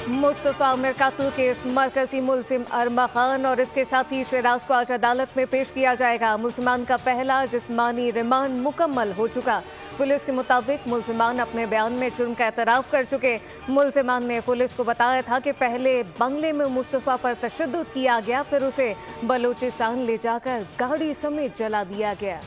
मुस्तफा मिर कत्ल केस मरकजी मुलजिम अरमा खान और इसके साथी शहराज को आज अदालत में पेश किया जाएगा। मुलजिमान का पहला जिस्मानी रिमांड मुकम्मल हो चुका। पुलिस के मुताबिक मुलजिमान अपने बयान में जुर्म का एतराफ़ कर चुके। मुलजिमान ने पुलिस को बताया था कि पहले बंगले में मुस्तफा पर तशद्दुद किया गया, फिर उसे बलूचिस्तान ले जाकर गाड़ी समेत जला दिया गया।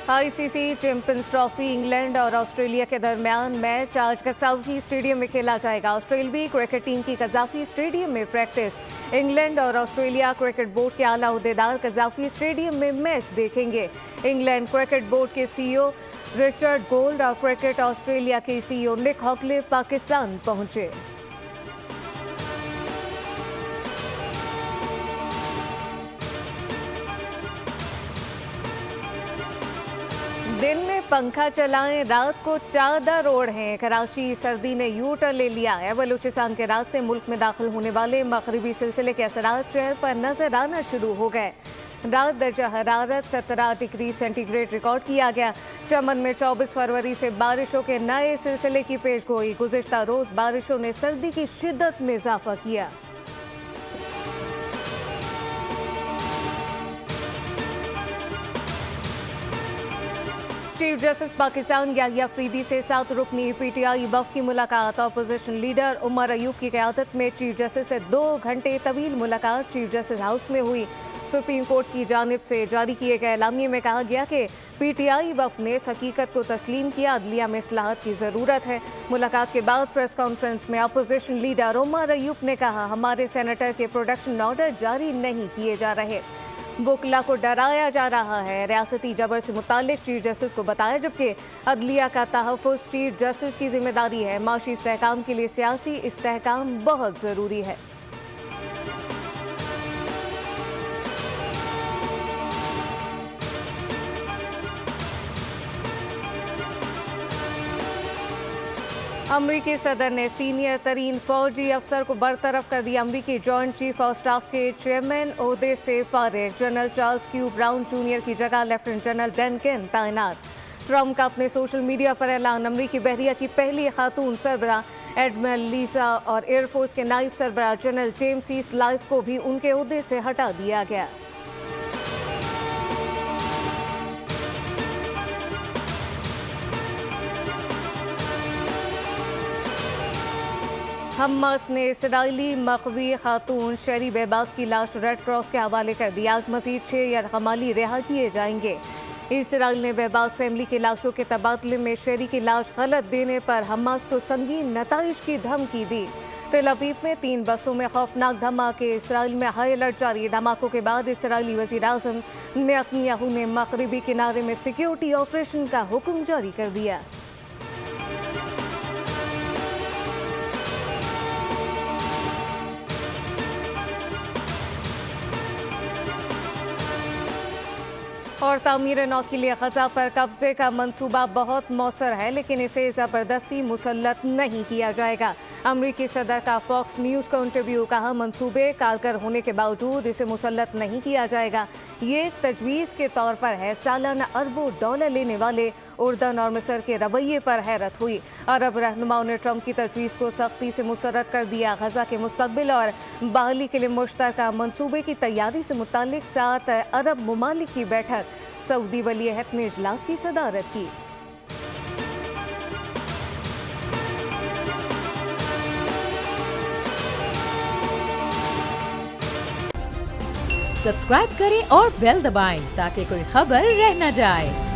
आईसीसी चैंपियंस ट्रॉफी इंग्लैंड और ऑस्ट्रेलिया के दरमियान मैच आज कज़ाफ़ी स्टेडियम में खेला जाएगा। ऑस्ट्रेलियाई क्रिकेट टीम की कज़ाफ़ी स्टेडियम में प्रैक्टिस। इंग्लैंड और ऑस्ट्रेलिया क्रिकेट बोर्ड के आला अहदेदार कज़ाफ़ी स्टेडियम में मैच देखेंगे। इंग्लैंड क्रिकेट बोर्ड के सीईओ रिचर्ड गोल्ड और क्रिकेट ऑस्ट्रेलिया के सीईओ निक हॉकले पाकिस्तान पहुंचे। दिन में पंखा चलाएं, रात को चादर ओढ़ें। कराची सर्दी ने यू टर्न ले लिया है। बलूचिस्तान के रात से मुल्क में दाखिल होने वाले मगरिबी सिलसिले के असरात शहर पर नजर आना शुरू हो गए। रात दर्जा हरारत 17 डिग्री सेंटीग्रेड रिकॉर्ड किया गया। चमन में 24 फरवरी से बारिशों के नए सिलसिले की पेशगोई। गुज़िश्ता रोज बारिशों ने सर्दी की शिद्दत में इजाफा किया। चीफ जस्टिस पाकिस्तान याहिया अफरीदी से 7 रुकनी पीटीआई वफ़द की मुलाकात। अपोजिशन लीडर उमर अयूब की क़यादत में चीफ जस्टिस से 2 घंटे तवील मुलाकात चीफ जस्टिस हाउस में हुई। सुप्रीम कोर्ट की जानिब से जारी किए गए एलामिये में कहा गया कि पीटीआई वफ़द ने इस हकीकत को तस्लीम किया अदलिया में इस्लाहत की ज़रूरत है। मुलाकात के बाद प्रेस कॉन्फ्रेंस में अपोजिशन लीडर उमर अयूब ने कहा, हमारे सेनेटर के प्रोडक्शन ऑर्डर जारी नहीं किए जा रहे, वकला को डराया जा रहा है। रियासती जबर से मुतालिक चीफ जस्टिस को बताया, जबकि अदलिया का तहफ़्फ़ुज़ चीफ जस्टिस की जिम्मेदारी है। माशी इस्तेहकाम के लिए सियासी इस्तेहकाम बहुत ज़रूरी है। अमरीकी सदर ने सीनियर तरीन फौजी अफसर को बरतरफ कर दिया। अमरीकी जॉइंट चीफ ऑफ स्टाफ के चेयरमैन ओहदे से फारिग। General Charles Q brown junior की जगह लेफ्टिनेंट जनरल बेन केन तैनात। ट्रंप का अपने सोशल मीडिया पर ऐलान। अमरीकी बहरिया की पहली खातून सरबराह एडमिरल लीसा और एयरफोर्स के नायब सरबराह जनरल जेम्स ईस्ट लाइफ को भी उनके ओहदे से हटा दिया गया। हमास ने इसराइली मखवी खातून शेरी बेबास की लाश रेड क्रॉस के हवाले कर दी। आज मजीद 6 यरगमाली रिहा किए जाएंगे। इसराइल ने बेबास फैमिली की लाशों के तबादले में शेरी की लाश गलत देने पर हमास को संगीन नताइज की धमकी दी। तेल अवीव में 3 बसों में खौफनाक धमाके। इसराइल में हाई अलर्ट जारी। धमाकों के बाद इसराइली वज़ीर आज़म नेतन्याहू ने मगरिबी किनारे में सिक्योरिटी ऑपरेशन का हुक्म जारी कर दिया। और तामीर नौ के लिए गजा पर कब्जे का मंसूबा बहुत मौसर है, लेकिन इसे ज़बरदस्ती मुसल्लत नहीं किया जाएगा। अमरीकी सदर का फॉक्स न्यूज़ का इंटरव्यू। कहा, मंसूबे कारगर होने के बावजूद इसे मुसल्लत नहीं किया जाएगा। ये एक तजवीज़ के तौर पर है। सालाना अरबों डॉलर लेने वाले उर्दन और मिस्र के रवैये पर हैरत हुई। अरब रहनुमाओं ने ट्रंप की तजवीज़ को सख्ती से मुस्तरद कर दिया। गजा के मुस्तकबिल और बहाली के लिए मुश्तरका मंसूबे की तैयारी से मुताल्लिक 7 अरब ममालिक की बैठक सऊदी वली अहद ने इजलास की सदारत की। सब्सक्राइब करें और बेल दबाएं ताकि कोई खबर रह न जाए।